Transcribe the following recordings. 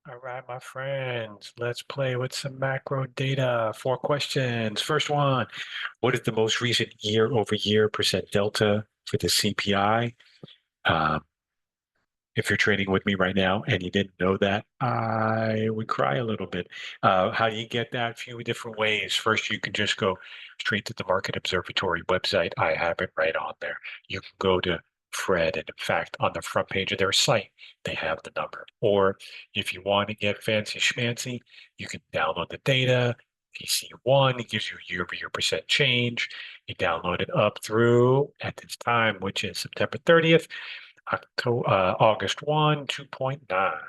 All right, my friends, let's play with some macro data. 4 questions. First one, what is the most recent year-over-year percent delta for the CPI? Um, if you're trading with me right now and you didn't know that, I would cry a little bit. How do you get that? A few different ways. First, you can just go straight to the Market Observatory website. I have it right on there. You can go to FRED, and in fact, on the front page of their site, they have the number. Or if you want to get fancy schmancy, you can download the data. PC1, it gives you year-over-year percent change. You download it up through at this time, which is September 30th. August 1, 2.9.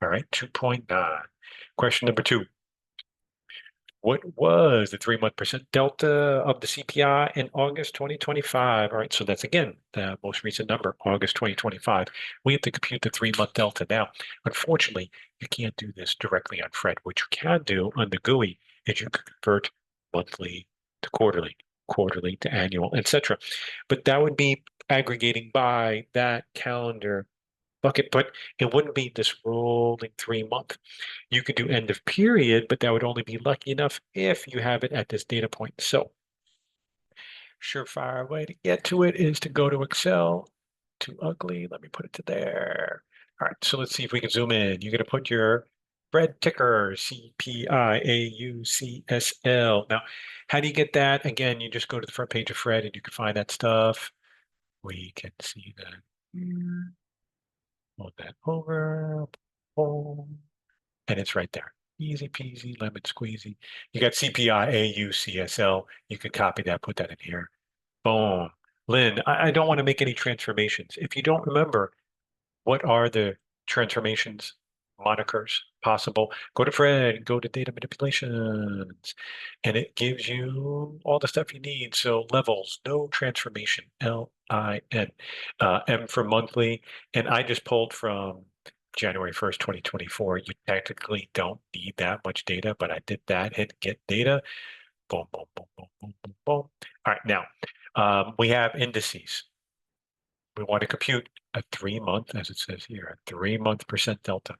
All right, 2.9. Question number two. What was the 3-month percent delta of the CPI in August 2025? All right, so that's again the most recent number, August 2025. We have to compute the 3-month delta. Now, unfortunately, you can't do this directly on FRED. What you can do on the GUI is you can convert monthly to quarterly, quarterly to annual, etc. But that would be aggregating by that calendar bucket, but it wouldn't be this rolling 3-month. You could do end of period, but that would only be lucky enough if you have it at this data point. So surefire way to get to it is to go to Excel. Too ugly. Let me put it to there. All right, so let's see if we can zoom in. You're going to put your FRED ticker, CPIAUCSL. Now, how do you get that? Again, you just go to the front page of FRED and you can find that stuff. We can see that here. Move that over, boom, and it's right there. Easy peasy, lemon squeezy. You got CPI, AUCSL. You could copy that, put that in here. Boom. Lynn, I don't want to make any transformations. If you don't remember, what are the transformations monikers possible? Go to Fred, go to data manipulations, and it gives you all the stuff you need. So levels, no transformation, LIN, M for monthly. And I just pulled from January 1st, 2024. You technically don't need that much data, but I did that, hit get data, boom, boom, boom, boom, boom, boom, boom. All right, now we have indices. We want to compute a 3-month, as it says here, a 3-month percent delta.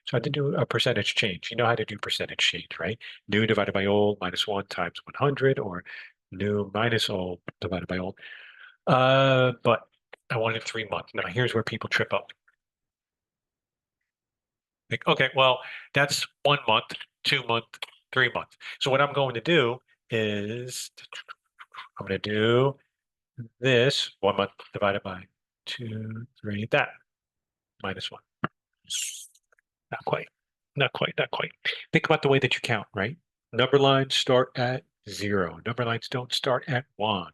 So I had to do a percentage change. You know how to do percentage change, right? New divided by old minus 1 times 100, or new minus old divided by old. But I wanted 3 months. Now here's where people trip up. Like, okay, well, that's 1 month, 2 month, 3 month. So what I'm going to do is I'm going to do this 1 month divided by 2, 3, that minus 1. Not quite. Not quite. Not quite. Think about the way that you count, right? Number lines start at 0. Number lines don't start at 1.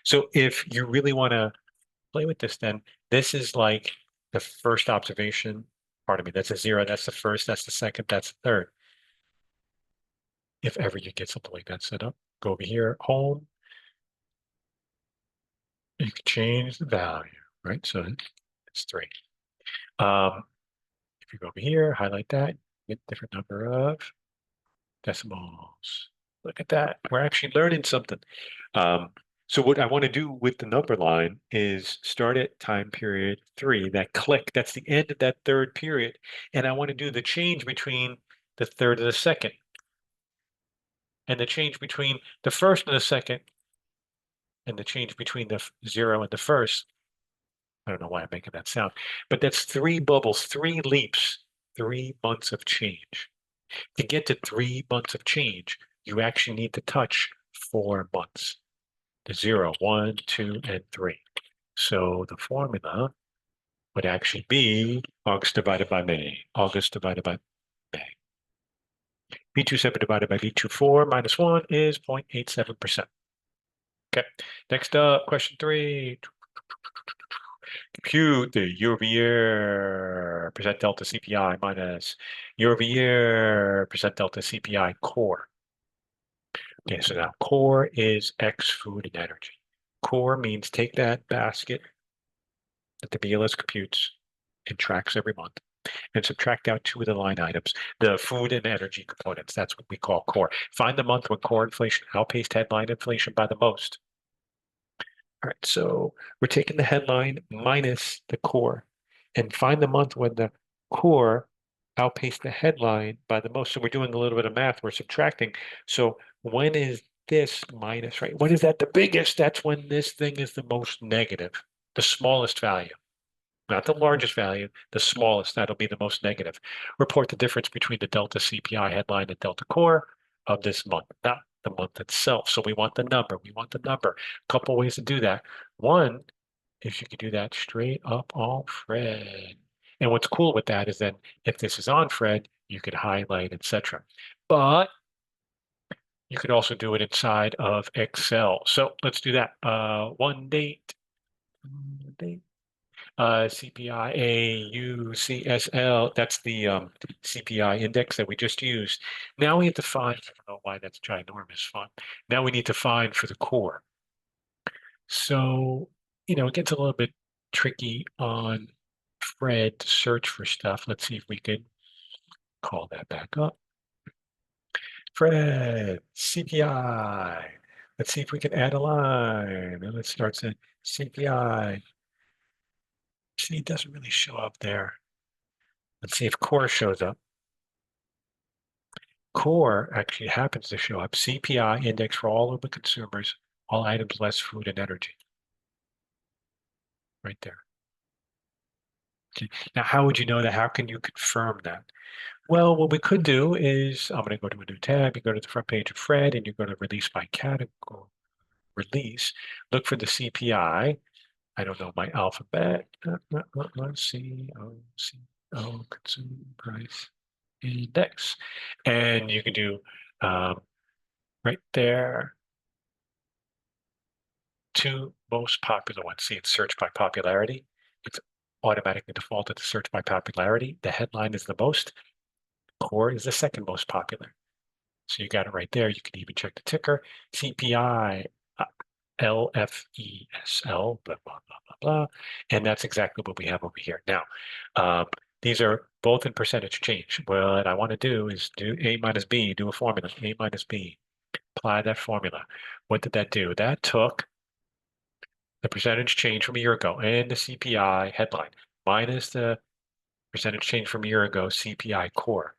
So if you really want to play with this, then this is like the first observation. Pardon me, that's a 0. That's the first. That's the second. That's the third. If ever you get something like that set up, go over here, home. You can change the value, right? So it's 3. If you go over here, highlight that, get a different number of decimals. Look at that. We're actually learning something. So what I want to do with the number line is start at time period 3, that click, that's the end of that third period. And I want to do the change between the third and the second. And the change between the first and the second. And the change between the 0 and the first. I don't know why I'm making that sound. But that's 3 bubbles, 3 leaps, 3 months of change. To get to 3 months of change, you actually need to touch 4 months. The 0, 1, 2, and 3. So the formula would actually be August divided by May. August divided by May. B27 divided by B24 minus 1 is 0.87%. Okay, next up, question 3. Compute the year-over-year percent delta CPI minus year-over-year percent delta CPI core. Okay, so now core is X food and energy. Core means take that basket that the BLS computes and tracks every month and subtract out 2 of the line items, the food and energy components. That's what we call core. Find the month when core inflation outpaced headline inflation by the most. All right, so we're taking the headline minus the core and find the month when the core outpace the headline by the most. So we're doing a little bit of math. We're subtracting. So when is this minus, right? When is that the biggest? That's when this thing is the most negative, the smallest value. Not the largest value, the smallest. That'll be the most negative. Report the difference between the delta CPI headline and delta core of this month, not the month itself. So we want the number. We want the number. A couple ways to do that. One, if you could do that straight up on Fred. And what's cool with that is that if this is on Fred, you could highlight, etc. But you could also do it inside of Excel. So let's do that. One date, CPI AUCSL. That's the CPI index that we just used. Now we have to find, I don't know why that's ginormous font. Now we need to find for the core. So, it gets a little bit tricky on Fred to search for stuff. Let's see if we could call that back up. Fred, CPI. Let's see if we can add a line. And let's start saying CPI. See, it doesn't really show up there. Let's see if core shows up. Core actually happens to show up. CPI index for all of the consumers, all items less food and energy. Right there. Okay. Now, how would you know that? How can you confirm that? Well, what we could do is I'm going to go to a new tab. You go to the front page of Fred and you go to release by category. Release. Look for the CPI. I don't know my alphabet. C-O-C-O, consumer price index. And you can do right there, two most popular ones. See, it's search by popularity. It's automatically defaulted to search by popularity. The headline is the most. Core is the second most popular. So you got it right there. You can even check the ticker. CPI, LFESL, blah, blah, blah, blah, blah. And that's exactly what we have over here. Now, these are both in percentage change. What I want to do is do A minus B, do a formula, A minus B, apply that formula. What did that do? That took the percentage change from a year ago and the CPI headline minus the percentage change from a year ago CPI core.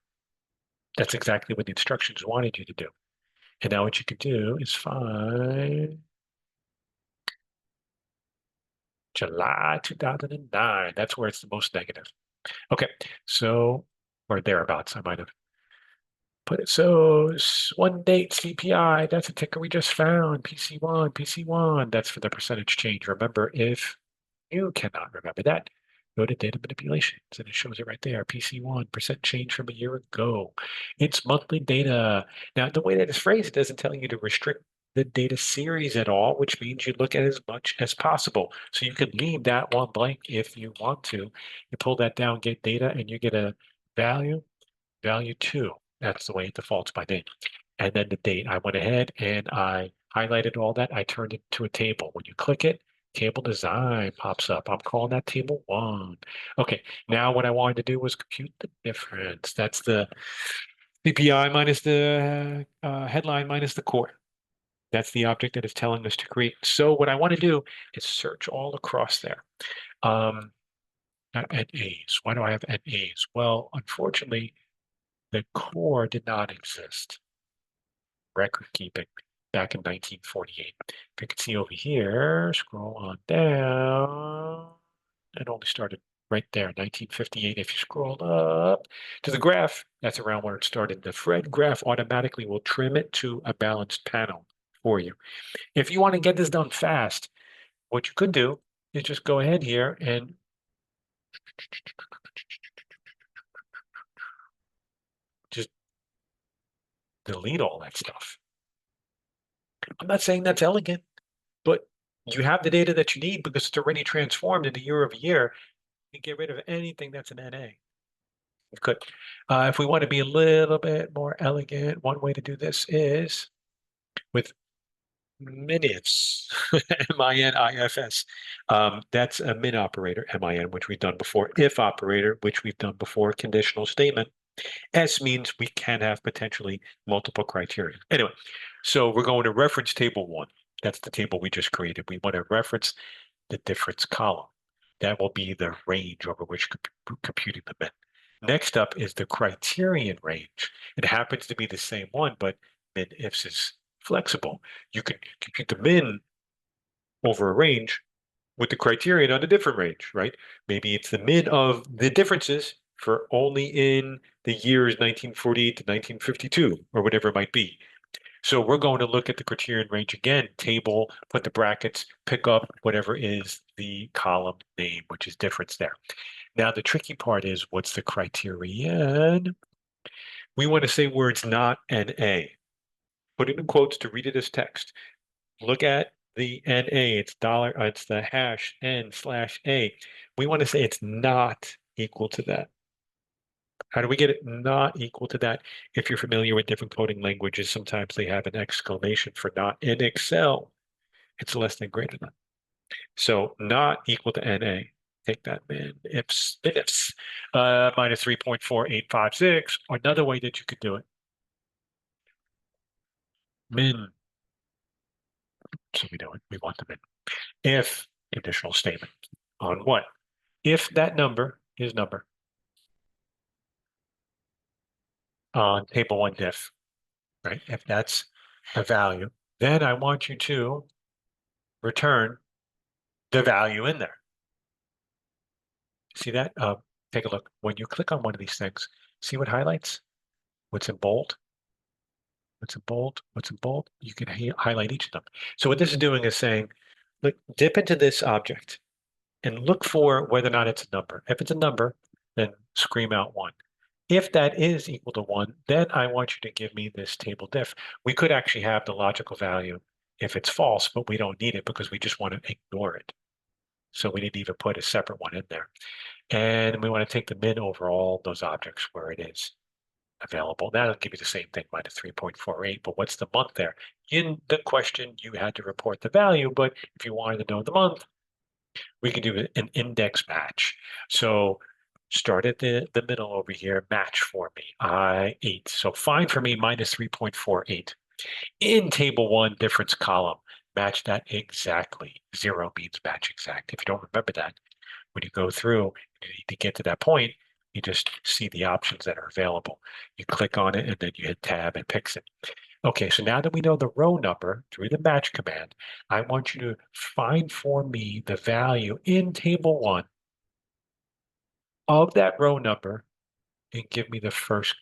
That's exactly what the instructions wanted you to do. And now what you could do is find July 2009. That's where it's the most negative. Okay, so, or thereabouts, I might have put it. So one date CPI, that's a ticker we just found. PC1, PC1, that's for the percentage change. Remember, if you cannot remember that, go to data manipulations and it shows it right there. PC1, percent change from a year ago. It's monthly data. Now, the way that it's phrased, it doesn't tell you to restrict the data series at all, which means you look at as much as possible. So you could leave that one blank if you want to. You pull that down, get data, and you get a value, value 2. That's the way it defaults by name. And then the date. I went ahead and I highlighted all that. I turned it to a table. When you click it, table design pops up. I'm calling that table 1. Okay, now what I wanted to do was compute the difference. That's the CPI minus the headline minus the core. That's the object that is telling us to create. So what I want to do is search all across there. At A's. Why do I have at A's? Well, unfortunately, the core did not exist. Record keeping back in 1948. If you can see over here, scroll on down, it only started right there, 1958. If you scroll up to the graph, that's around where it started. The Fred graph automatically will trim it to a balanced panel for you. If you want to get this done fast, what you could do is just go ahead here and just delete all that stuff. I'm not saying that's elegant, but you have the data that you need because it's already transformed into year over year. You get rid of anything that's an NA. You could. If we want to be a little bit more elegant, one way to do this is with minifs, M-I-N-I-F-S. That's a min operator, M-I-N, which we've done before. If operator, which we've done before. Conditional statement. S means we can have potentially multiple criteria. Anyway, so we're going to reference table 1. That's the table we just created. We want to reference the difference column. That will be the range over which computing the min. Next up is the criterion range. It happens to be the same one, but min ifs is flexible. You can compute the min over a range with the criterion on a different range, right? Maybe it's the min of the differences for only in the years 1948 to 1952 or whatever it might be. So we're going to look at the criterion range again, table, put the brackets, pick up whatever is the column name, which is difference there. Now, the tricky part is what's the criterion? We want to say words not NA. Put it in quotes to read it as text. Look at the NA, it's dollar, it's the hash N/A. We want to say it's not equal to that. How do we get it not equal to that? If you're familiar with different coding languages, sometimes they have an exclamation for not. In Excel, it's less than greater than. So not equal to NA. Take that min ifs, minus 3.4856. Another way that you could do it, min. So we do it. We want the min. If conditional statement on what? If that number is number on table one diff, right? If that's a value, then I want you to return the value in there. See that? Take a look. When you click on one of these things, see what highlights? What's in bold? What's in bold? What's in bold? You can highlight each of them. So what this is doing is saying, look, dip into this object and look for whether or not it's a number. If it's a number, then scream out one. If that is equal to one, then I want you to give me this table diff. We could actually have the logical value if it's false, but we don't need it because we just want to ignore it. So we need to even put a separate one in there. And we want to take the min over all those objects where it is available. That'll give you the same thing, minus 3.48. But what's the month there? In the question, you had to report the value, but if you wanted to know the month, we can do an index match. So start at the middle over here, match for me, I8. So find for me minus 3.48. In table one, difference column, match that exactly. 0 means match exact. If you don't remember that, when you go through, you need to get to that point, you just see the options that are available. You click on it and then you hit tab and picks it. Okay, so now that we know the row number through the match command, I want you to find for me the value in table one of that row number and give me the first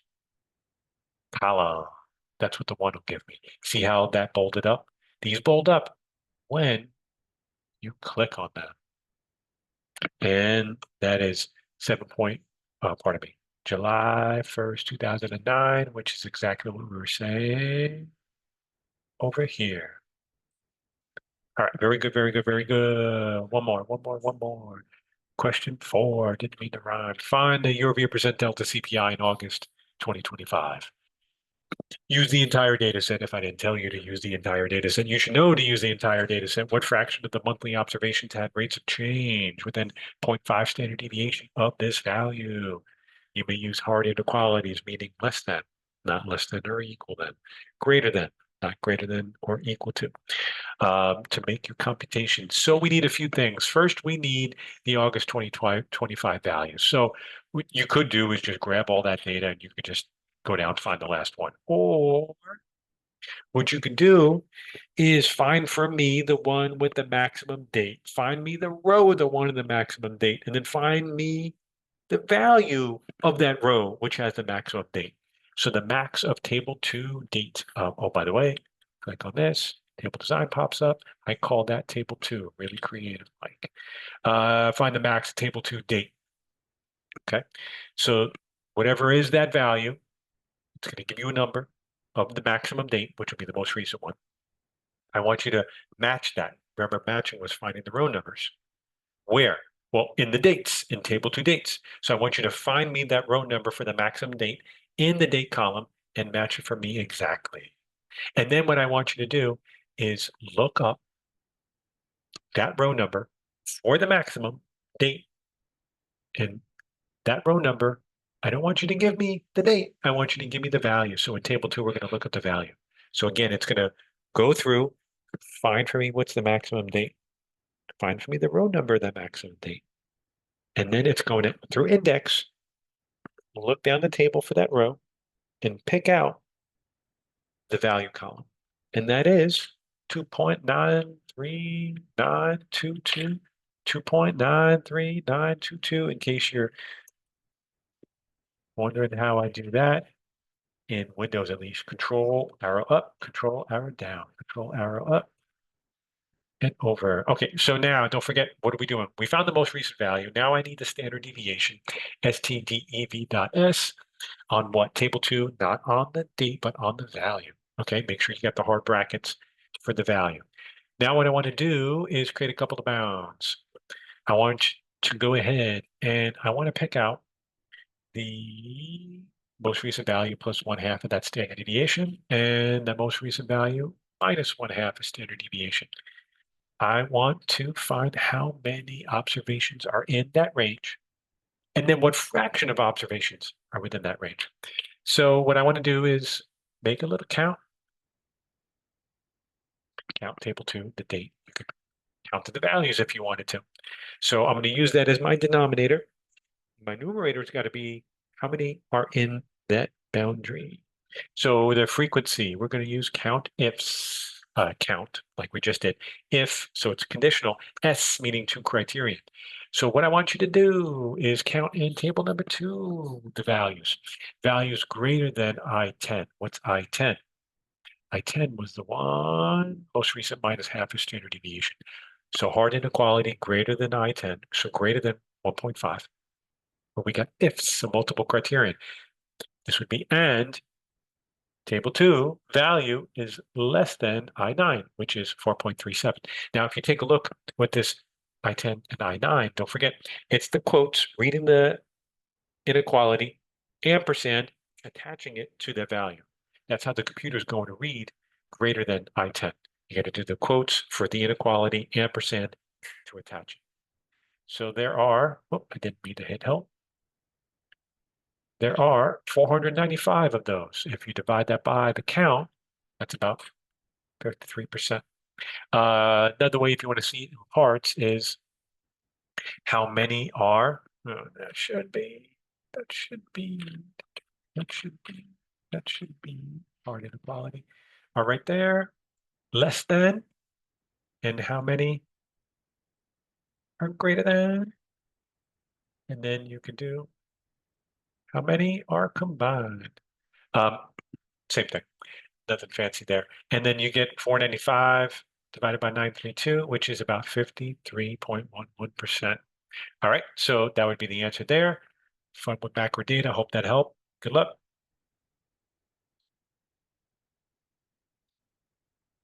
column. That's what the one will give me. See how that bolded up? These bold up when you click on them. And that is 7 point, pardon me, July 1st, 2009, which is exactly what we were saying over here. All right, very good, very good, very good. One more. Question 4, didn't mean to rhyme. Find the year-over-year percent delta CPI in August 2025. Use the entire data set. If I didn't tell you to use the entire data set, you should know to use the entire data set. What fraction of the monthly observations had rates of change within 0.5 standard deviation of this value? You may use hard inequalities, meaning less than, not less than or equal than, greater than, not greater than or equal to make your computation. So we need a few things. First, we need the August 2025 value. So what you could do is just grab all that data and you could just go down, find the last one. Or what you can do is find for me the one with the maximum date. Find me the row of the one in the maximum date, and then find me the value of that row, which has the maximum date. So the max of table 2 date. Oh, by the way, click on this. Table design pops up. I call that table 2. Really creative, like. Find the max table 2 date. Okay. So whatever is that value, it's going to give you a number of the maximum date, which will be the most recent one. I want you to match that. Remember, matching was finding the row numbers. Where? Well, in the dates, in table 2 dates. So I want you to find me that row number for the maximum date in the date column and match it for me exactly. And then what I want you to do is look up that row number for the maximum date. And that row number, I don't want you to give me the date. I want you to give me the value. So in table 2, we're going to look up the value. So again, it's going to go through, find for me what's the maximum date, find for me the row number of that maximum date. And then it's going to, through index, look down the table for that row and pick out the value column. And that is 2.93922, 2.93922, in case you're wondering how I do that. In Windows, at least, control arrow up, control arrow down, control arrow up, and over. Okay, so now don't forget, what are we doing? We found the most recent value. Now I need the standard deviation, stdev.s, on what? Table 2, not on the date, but on the value. Okay, make sure you got the hard brackets for the value. Now what I want to do is create a couple of bounds. I want to go ahead and I want to pick out the most recent value plus 1/2 of that standard deviation, and the most recent value minus 1/2 of standard deviation. I want to find how many observations are in that range, and then what fraction of observations are within that range. So what I want to do is make a little count table 2, the date. You could count to the values if you wanted to. So I'm going to use that as my denominator. My numerator's got to be how many are in that boundary. So the frequency, we're going to use count ifs, count, like we just did. If, so it's conditional. S, meaning 2 criterion. So what I want you to do is count in table number 2, the values. Values greater than I10. What's I10? I10 was the one most recent minus half of standard deviation. So hard inequality greater than I10, so greater than 1.5. But we got ifs, so multiple criterion. This would be and table 2 value is less than I9, which is 4.37. Now, if you take a look with this I10 and I9, don't forget, it's the quotes, reading the inequality, ampersand, attaching it to the value. That's how the computer is going to read greater than I10. You got to do the quotes for the inequality, ampersand, to attach it. So there are, oh, I didn't mean to hit help. There are 495 of those. If you divide that by the count, that's about 53%. Another way, if you want to see it in parts, is how many are, oh, that should be hard inequality. Are right there, less than, and how many are greater than? And then you can do how many are combined. Um, Same thing, nothing fancy there. And then you get 495 divided by 932, which is about 53.11%. All right, so that would be the answer there. Fun with macro data. Hope that helped. Good luck.